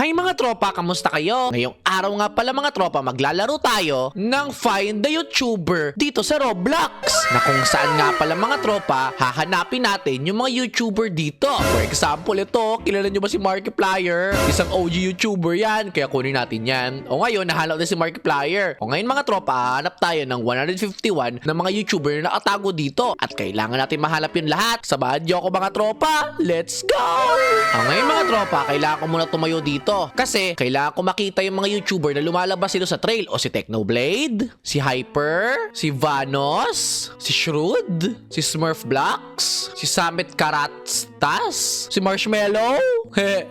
Hi mga tropa, kamusta kayo? Ngayong araw nga pala mga tropa, maglalaro tayo ng Find the YouTuber dito sa Roblox. Na kung saan nga pala mga tropa, hahanapin natin yung mga YouTuber dito. For example, ito, kilala nyo ba si Markiplier? Isang OG YouTuber yan, kaya kunin natin yan. O ngayon, nahanap na si Markiplier. O ngayon mga tropa, hanap tayo ng 151 na mga YouTuber na nakatago dito. At kailangan natin mahanap yun lahat. Sabahan nyo ako mga tropa, let's go! O ngayon mga tropa, kailangan ko muna tumayo dito. Kasi kailangan ko makita yung mga YouTuber na lumalabas sila sa trail. O si Technoblade, si Hyper, si Vanos, si Shrood, si Smurfblocks, si Summit Karatstas, si Marshmallow,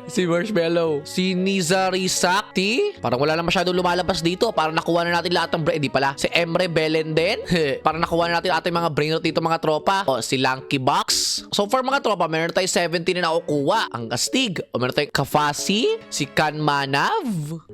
si Marshmallow, si Nizarisakti. Parang wala na masyado lumalabas dito. Parang nakuha na natin lahat ng brain. Di pala. Si Emre Belen din. Parang nakuha na natin ating mga brain rot dito mga tropa. O si Lanky Box. So far mga tropa, meron tayo 17 na nakukuha. Ang astig. O meron tayong Kafasi, si Kanmanav,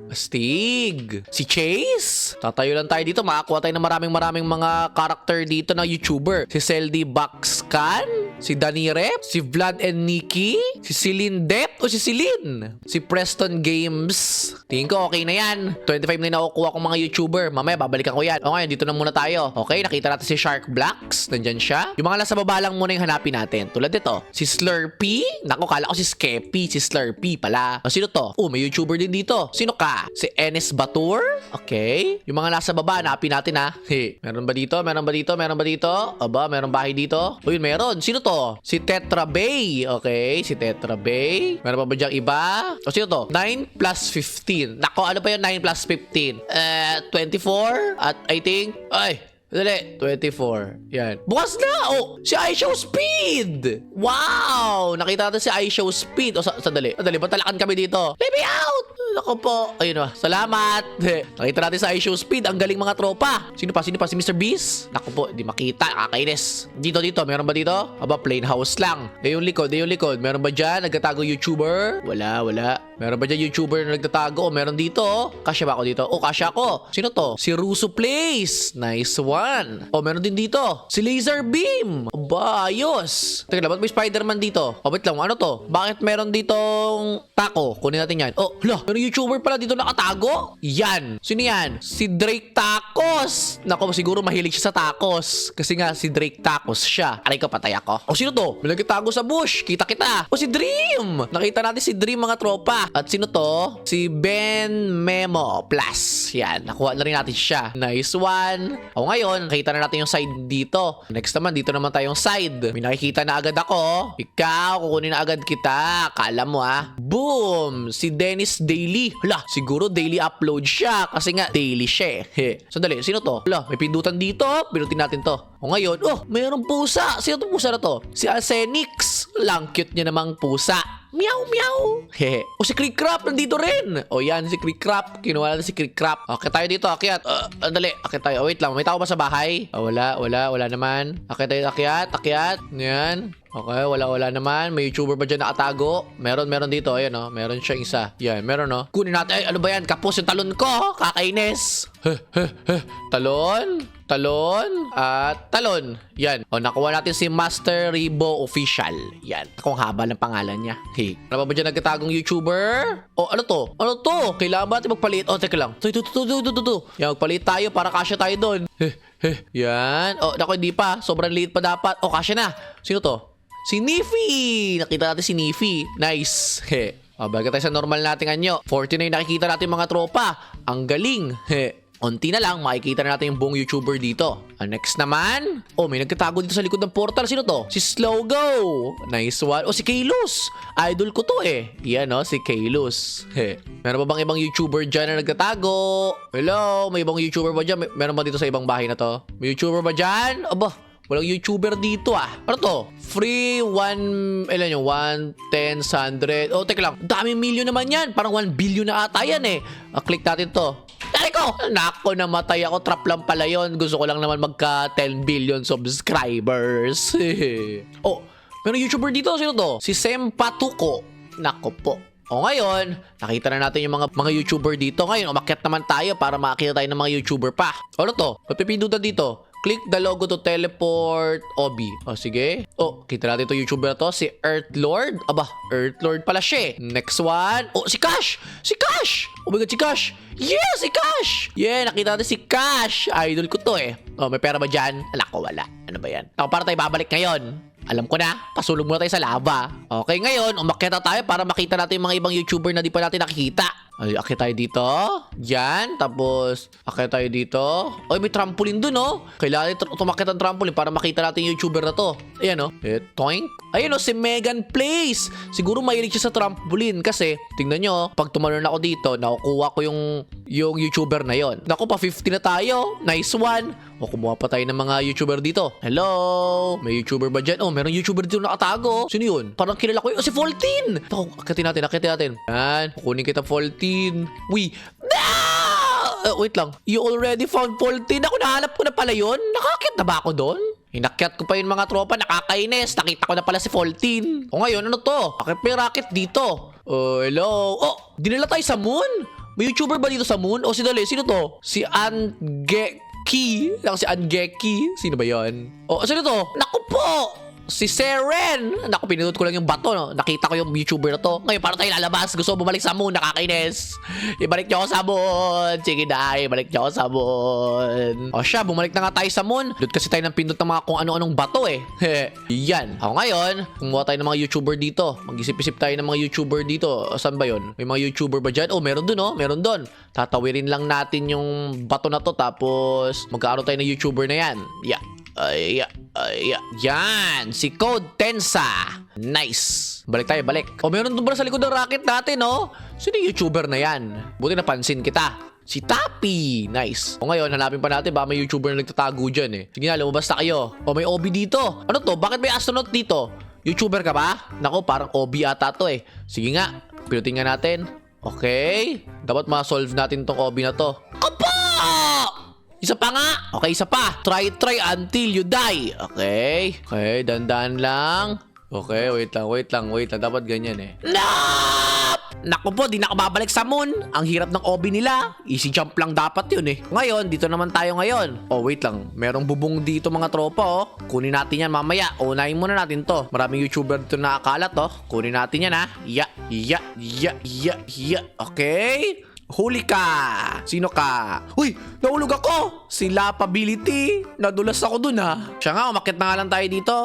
astig, si Chase. Tatayo lang tayo dito. Makakuha tayo ng maraming mga karakter dito na YouTuber. Si Seldy Baxcan, si Danny Rep, si Vlad and Nikki, si Celine Depp o si Celine, si Preston Games. Tingin ko okay na yan. 25 na nakukuha kong mga YouTuber. Mamaya babalikan ko yan. O ngayon, dito na muna tayo. Okay, nakita natin si Shark Blacks. Nandyan siya. Yung mga nasa baba lang muna yung hanapin natin. Tulad dito, si Slurpee. Naku, kala ko si Skeppy. Si Slurpee pala. O sino to? May YouTuber din dito. Sino ka? Si Enes Batur. Okay. Yung mga nasa baba, hanapin natin ha. Meron ba dito? Meron ba dito? Meron ba dito? Aba, meron bahay dito? O yun, meron. Sino to? Si Tetra Bay. Okay, si Tetra Bay. Meron pa ba diyang iba? O sino to? 9 plus 15. Nako, ano pa yun? 9 plus 15. 24. At I think, dali, 24. Yan. Bukas na! Oh, si iShow Speed! Wow! Nakita natin si iShow Speed. O, sandali. Sandali, patalakan kami dito. Let me out! Ako po. Ayun na. Salamat. Nakita natin sa iShow Speed. Ang galing mga tropa. Sino pa? Sino pa? Si Mr. Beast? Naku po. Di makita. Kakainis. Dito. Meron ba dito? Aba, plain house lang. Yung likod. Meron ba dyan? Nagtatago YouTuber? Wala. Meron ba dyan YouTuber na nagtatago? Meron dito. Kasya ba ako dito? Kasya ako. Sino to? Si Russo Plays. Nice one. Meron din dito. Si Laser Beam. Aba, ayos. Teka lang, ba't may Spider-Man dito? Wait lang. Ano to? Bakit meron ditong taco? Kunin natin yan. Hala. Meron YouTuber pala dito nakatago? Yan. Sino yan? Si Drake Tacos. Nako, siguro mahilig siya sa tacos. Kasi nga, si Drake Tacos siya. Aray ko, patay ako. Sino to? May nagtatago sa bush. Kita. Si Dream. Nakita natin si Dream mga tropa. At sino to? Si Ben Memo Plus. Yan. Nakuha na rin natin siya. Nice one. Ngayon, nakita na natin yung side dito. Next naman, dito naman tayong side. May nakikita na agad ako. Ikaw, kukunin na agad kita. Kala mo Boom! Si Dennis Daily. Hala, siguro daily upload siya. Kasi nga, daily siya Sandali, sino to? Hala, may pindutan dito. Pinutin natin to. Ngayon, mayroong pusa. Sino to pusa na to? Si Arsenix. Lang cute niya namang pusa. Meow, meow. Si Creekrap nandito rin. Yan, si Creekrap. Kinuha natin si Creekrap. Okay, tayo dito. Akyat. Dali. Akyat tayo. Wait lang. May tao ba sa bahay? Wala naman. Akyat tayo. Akyat. Yan. Okay, wala naman. May YouTuber ba dyan nakatago? Meron dito. Ayan, meron siya isa. Yan, meron, Kunin natin. Ano ba yan? Kapos yung talon ko. Kakainis. Talon. At talon. Yan. Nakuha natin si Master Ribo Official. Yan. Kung haba ng pangalan niya. Ano ba dyan nagtatagong YouTuber? Ano to? Kailangan ba natin magpalit? Teka lang. Ito. Yan, magpalit tayo para kasya tayo doon. Yan. Naku, hindi pa. Sobrang liit pa dapat. Kasya na. Sino to? Si Niffy! Nakita natin si Niffy. Nice. Baga tayo sa normal nating anyo. 49 nakikita natin mga tropa. Ang galing. Unti na lang, makikita na natin yung buong YouTuber dito. Next naman, may nagkatago dito sa likod ng portal. Sino to? Si Slowgo. Nice one. Si Kaylus. Idol ko to Yan si Kaylus. Meron ba bang ibang YouTuber dyan na nagkatago? Hello? May ibang YouTuber ba dyan? Meron ba dito sa ibang bahay na to? May YouTuber ba dyan? Walang YouTuber dito Ano to? Free 1, 10, 100. Teka lang. Daming million naman yan. Parang 1 billion na ata yan Click natin to. Dali ko! Nako, namatay ako. Trap lang pala yun. Gusto ko lang naman magka 10 billion subscribers. Meron YouTuber dito. Sino to? Si Sempatuko. Nako po. Ngayon, nakita na natin yung mga YouTuber dito. Ngayon, umakyat naman tayo para makakita tayo ng mga YouTuber pa. Ano to? Papipindutan dito. Click the logo to teleport Obi. O, sige. O, kita natin itong YouTuber na to, si Earthlord. Aba, Earthlord pala siya eh. Next one. O, si Cash! Si Cash! Oh my God, si Cash! Yeah, si Cash! Yeah, nakita natin si Cash. Idol ko to eh. O, may pera ba dyan? Ala ko, wala. Ano ba yan? Ako, para tayo babalik ngayon. Alam ko na, pasulog muna tayo sa lava. Okay, ngayon, umakyat na tayo para makita natin yung mga ibang YouTuber na di pa natin nakikita. Ay, akyat tayo dito. Yan. Tapos, akyat tayo dito. Oy, may trampoline dun, oh. Kailangan tumakyat ang trampoline para makita natin yung YouTuber na to. Ayan, oh. Toink. Ayan, oh, si Megan Plays. Siguro mahilig siya sa trampoline kasi, tingnan nyo, pag tumalon ako dito, nakukuha ko yung YouTuber na yon. Naku, pa 50 na tayo. Nice one. O, kumuha pa tayo ng mga YouTuber dito. Hello? May YouTuber ba dyan? Oh, meron YouTuber dito nakatago. Sino yun? Parang kilala ko yun. Oh, si Foltin! Naku, akitin natin. Yan. Kukunin kita, Foltin. Uy. Wait lang. You already found Foltin? Ako, nahanap ko na pala yun. Nakakit na ba ako doon? Hinakyat ko pa yung mga tropa. Nakakainis. Nakita ko na pala si Foltin. O ngayon, ano to? Bakit may racket dito? Oh, hello? Oh, dinala tayo sa moon? May YouTuber ba dito sa moon? O, sino to? Si Angeki. Si Angeki. Sino ba yun? O, sino to? Naku po! Si Seren! Naku, pinindot ko lang yung bato, no? Nakita ko yung YouTuber na to. Ngayon, para tayo lalabas. Gusto ko bumalik sa moon. Nakakainis. Ibalik niyo ako sa moon. Sige na, ibalik niyo ako sa moon. O siya, bumalik na nga tayo sa moon. Doon kasi tayo ng pindot ng mga kung ano-anong bato, eh. Yan. Ako ngayon, kumuha tayo ng mga YouTuber dito. Mag-isip-isip tayo ng mga YouTuber dito. Saan ba yun? May mga YouTuber ba dyan? Oh, meron dun, oh. Meron dun. Tatawirin lang natin yung bato na to. Tapos, magkaroon tayo ng YouTuber na yan. Yeah. Yan. Si Code Tensa. Nice. Balik tayo, balik. O, meron doon pala sa likod ng rocket natin, no? Sino yung YouTuber na yan? Buti napansin kita. Si Tappy. Nice. O ngayon, hanapin pa natin. Baka may YouTuber na nagtatago dyan, eh. Sige na, lumabas na kayo. O, may OB dito. Ano to? Bakit may astronaut dito? YouTuber ka ba? Nako, parang OB ata to, eh. Sige nga. Pinutin nga natin. Okay. Dapat ma-solve natin tong OB na to. Apa! Isa pa nga. Okay, isa pa. Try until you die. Okay. Okay, dandan lang. Okay, wait lang. Dapat ganyan eh. Nope! Naku po, di na ako babalik sa moon. Ang hirap ng OB nila. Easy jump lang dapat yun eh. Ngayon, dito naman tayo ngayon. Oh, wait lang. Merong bubong dito mga tropa oh. Kunin natin yan mamaya. Unahin muna natin to. Maraming YouTuber dito na akalat oh. Kunin natin yan ha. Okay. Huli ka! Sino ka? Uy! Nahulog ako! Si Lapability! Nadulas ako dun ha. Siya nga, umakyat na nga lang tayo dito.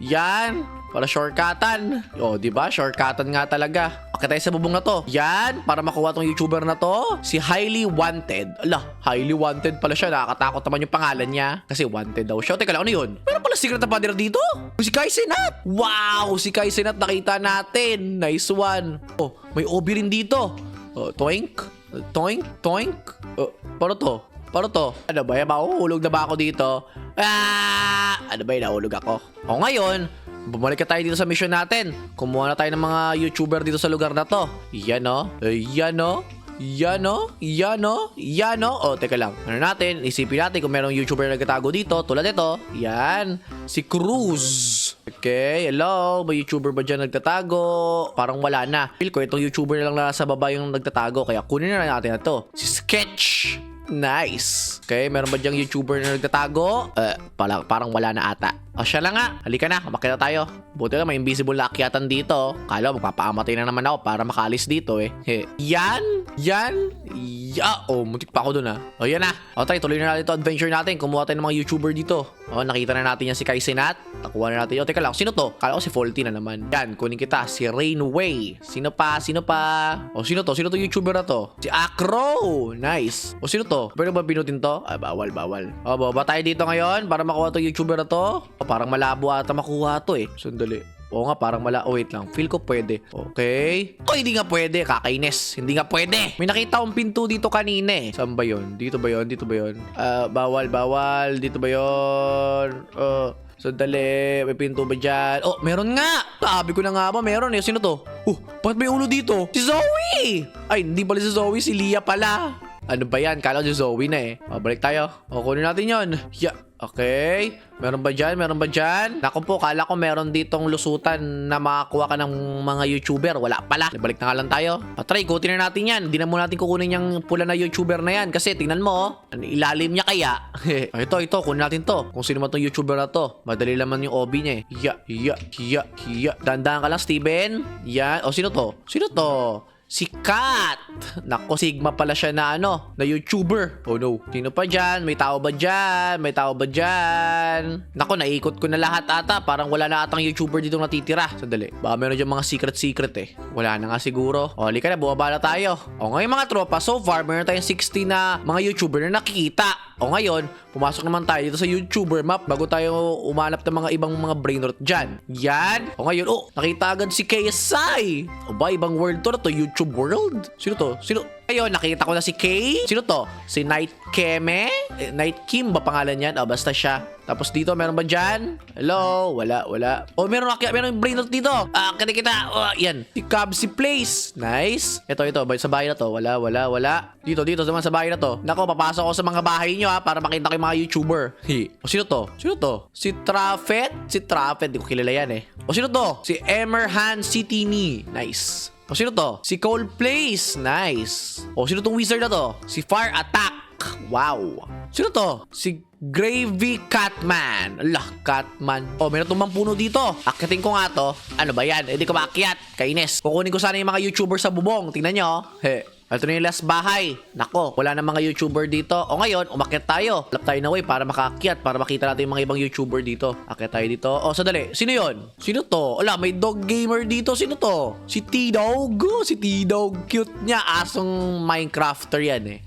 Yan! Para shortcutan. O, diba? Shortcutan nga talaga. Akit tayo sa bubong na to. Yan! Para makuha tong YouTuber na to. Si Highly Wanted. Ala, Highly Wanted pala siya. Nakakatakot naman yung pangalan niya. Kasi wanted daw siya. Teka lang, ano yun? Meron pala secret na pader dito? Si Kai Cenat! Wow! Si Kai Cenat nakita natin. Nice one. Oh, may OB rin dito. Oh, toink. Toink. Paano to? Ano ba yan? Mahuhulog na ba ako dito? Ano ba yun? Nahulog ako. O ngayon, bumalik ka tayo dito sa mission natin. Kumuha na tayo ng mga YouTuber dito sa lugar na to. Yan o. O, teka lang. Ano natin? Isipin natin kung merong YouTuber na nagtatago dito. Tulad ito. Yan. Si Cruz. Okay, hello. May YouTuber ba dyan nagtatago? Parang wala na. Feel ko itong YouTuber na lang nasa baba yung nagtatago. Kaya kunin na natin na to. Si Sketch. Nice. Okay, meron ba dyang YouTuber na nagtatago? Parang wala na ata. O siya lang nga. Halika na, makita tayo. Buti na may invisible na akyatan dito. Kala magpapaamatay na naman ako para makalis dito eh. Yan. Oh, muntik pa ako dun ah. O yan na. O tayo, tuloy na natin ito adventure natin. Kumuha tayo ng mga YouTuber dito. O, nakita na natin yan si Kai Cenat. Nakuha na natin. O, teka lang, sino to? Kala ko si Faulty na naman. Yan, kunin kita. Si Rainway. Sino pa? O, sino to? Sino to YouTuber na to? Si Acro. Nice. O, sino to? Pwede ba pinutin to? Bawal. O, baba tayo dito ngayon para makuha to YouTuber na to. O, parang malabo ata makuha to eh. Sandali. Oo nga, parang wait lang. Feel ko pwede. Okay. O, hindi nga pwede. Kakainis. Hindi nga pwede. May nakita akong pinto dito kanina eh. Saan ba yun? Dito ba yun? Bawal. Dito ba yun? Sandali. May pinto ba dyan? Oh, meron nga. Sabi ko na nga ba, meron eh. Sino to? Bakit may ulo dito? Si Zoe! Ay, hindi pala si Zoe. Si Lia pala. Ano ba yan? Kala ko si Zoe na eh. O, balik tayo. O, kunin natin yun. Okay. Meron ba dyan? Meron ba dyan? Naku po, kala ko meron ditong lusutan na makakuha ka ng mga YouTuber. Wala pala. Balik na nga lang tayo. Patry, ikutin na natin yan. Hindi na muna natin kukunin yung pula na YouTuber na yan. Kasi tingnan mo, ilalim niya kaya. ito, kunin natin to. Kung sino man tong YouTuber na to. Madali naman yung OB niya eh. Hiya. Dandahan ka lang, Steven. Yan. O, sino to? Sino to? Si Kat! Nako, Sigma pala siya na na YouTuber. Oh no. Sino pa dyan? May tao ba dyan? Nako, naikot ko na lahat ata. Parang wala na atang YouTuber dito natitira. Sandali. Baka meron dyan mga secret eh. Wala na nga siguro. O, halika na, bumaba na tayo. O, ngayon mga tropa, so far, meron tayong 60 na mga YouTuber na nakikita. O ngayon, pumasok naman tayo dito sa YouTuber map bago tayo umanap ng mga ibang mga brainrot dyan. Yan. O ngayon, nakita agad si KSI. O ba, ibang world to YouTube world? Sino to? Ayun, nakita ko na si Kay. Sino to? Si Night Keme? Night Kim ba pangalan yan? Basta siya. Tapos dito, meron ba dyan? Hello? Wala. Meron brainrot dito. Kita. Yan. Si Cabsy Place. Nice. Ito. Sa bahay na to. Wala. Dito naman sa bahay na to. Nako, papasok ako sa mga bahay nyo para makita ko yung mga YouTuber. Sino to? Si Trafet. Di ko kilala yan eh. Sino to? Si Emerhan Citini. Nice. Sino to? Si Cole Place. Nice. Sino tong wizard na to? Si Fire Attack. Wow. Sino to? Si Gravy Catman. Catman. Meron tong mampuno dito. Akitin ko nga to. Ano ba yan? Hindi ko maakyat. Kainis. Kukunin ko sana yung mga YouTuber sa bubong. Tingnan nyo. Ito na yung last bahay. Nako, wala na mga YouTuber dito. Ngayon, umakyat tayo. Lap tayo na way para makaakyat, para makita natin yung mga ibang YouTuber dito. Akyat tayo dito. Sandali. Sino yon? Sino to? May dog gamer dito. Sino to? Si T-Dog. Si T-Dog. Cute niya. Asong Minecrafter yan eh.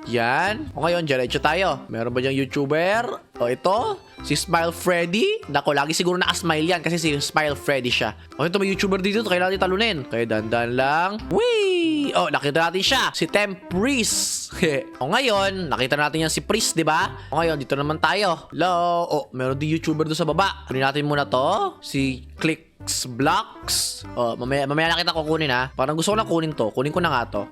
Yan. Ngayon, diretso tayo. Meron ba diyang YouTuber? Ito. Si Smile Freddy. Nako, lagi siguro naka-smile yan kasi si Smile Freddy siya. Ito may YouTuber dito. Kailangan natin talunin. Kaya dandan lang. Whee! Nakita natin siya. Si Tempris. Ngayon, nakita natin yan si Pris, di ba? Ngayon, dito naman tayo. Hello. Meron din YouTuber doon sa baba. Kunin natin muna to. Si Clicks Blocks. Mamaya na kita kukunin ha. Parang gusto ko na kunin to. Kunin ko na nga to.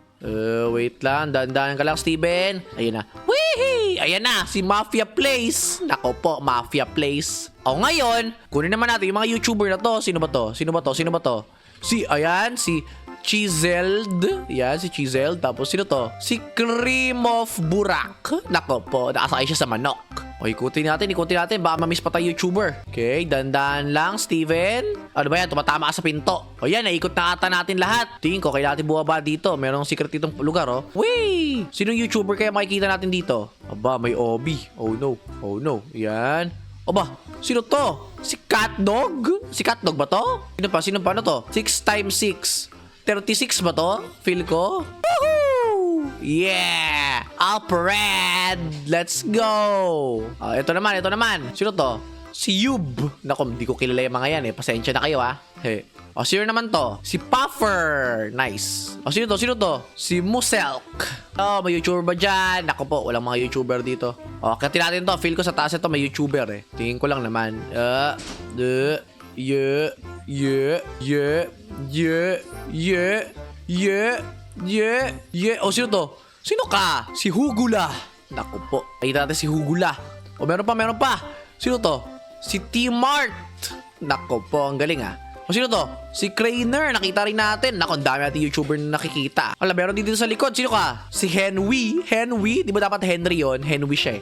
Wait lang. Dandan ka lang, Steven. Ayun na. Wee! Ayan na. Si Mafia Place. Nako po, Mafia Place. Ngayon, kunin naman natin yung mga YouTuber na to. Sino ba to? Si Chiseled. Yan, si Chiseled. Tapos, sino to? Si Cream of Burak. Nako po, nakasakay siya sa manok. Ikutin natin. Baka mamiss pa tayo YouTuber. Okay, dandan lang, Steven. Ano ba yan? Tumatama ka sa pinto. Yan, naikot na ata natin lahat. Tingin ko, kailangan natin bumaba dito. Merong secret ditong lugar, Wee! Sinong YouTuber kaya makikita natin dito? Aba, may Obi. Oh no. Yan. Sino to? Si Catdog? Si Catdog ba to? Sino pa? Ano to? 6x6. 36 ba to? Feel ko? Woohoo! Yeah! Alfred! Let's go! Ito naman. Sino to? Si Yub. Naku, hindi ko kilala yung mga yan eh. Pasensya na kayo sino naman to? Si Puffer. Nice. Sino to? Si Muselk. May YouTuber ba dyan? Naku po, walang mga YouTuber dito. Katin natin to. Feel ko sa taas ito may YouTuber eh. Tingin ko lang naman. Sino to? Sino ka? Si Hugula. Naku po. Nakita natin si Hugula. Meron pa. Sino to? Si T-Mart. Naku po, ang galing sino to? Si Craner. Nakita rin natin. Naku, ang dami natin YouTuber na nakikita. Meron dito sa likod. Sino ka? Si Henry. Di ba dapat Henry yon? Henry siya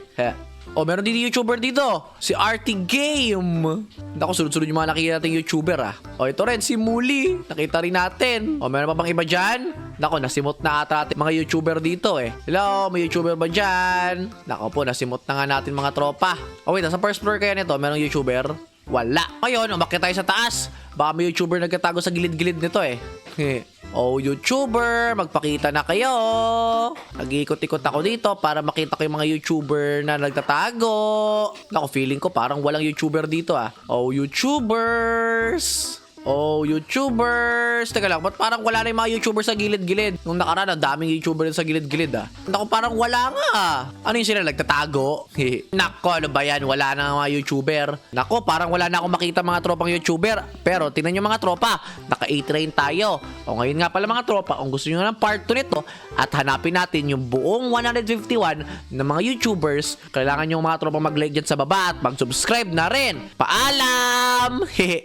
meron din YouTuber dito. Si RT Game. Naku, sunod-sunod yung mga nakikita natin YouTuber ito rin, si Muli. Nakita rin natin. Meron pa bang iba dyan? Naku, nasimot na ata natin mga YouTuber dito Hello, may YouTuber ba dyan? Naku po, nasimot na nga natin mga tropa. Wait, sa first floor kaya nito, merong YouTuber? Wala. Ngayon, umakyat tayo sa taas. Baka may YouTuber nagkatago sa gilid-gilid nito YouTuber, magpakita na kayo. Nag-iikot-ikot ako dito para makita ko yung mga YouTuber na nagtatago. Naku, feeling ko parang walang YouTuber dito YouTubers. Oh, YouTubers! Teka lang, ba't parang wala na yung mga YouTubers sa gilid-gilid? Nung nakaraan, ang daming YouTubers sa gilid-gilid Naku, parang wala nga Ano yung sila, nagtatago? Nako, ano ba yan? Wala na mga YouTuber. Nako, parang wala na akong makita mga tropang YouTuber. Pero, tingnan nyo mga tropa, naka-A-train tayo. O ngayon nga pala mga tropa, kung gusto nyo ng part 2 nito at hanapin natin yung buong 151 ng mga YouTubers, kailangan yung mga tropa mag-like dyan sa baba at mag-subscribe na rin. Paalam! Hehe.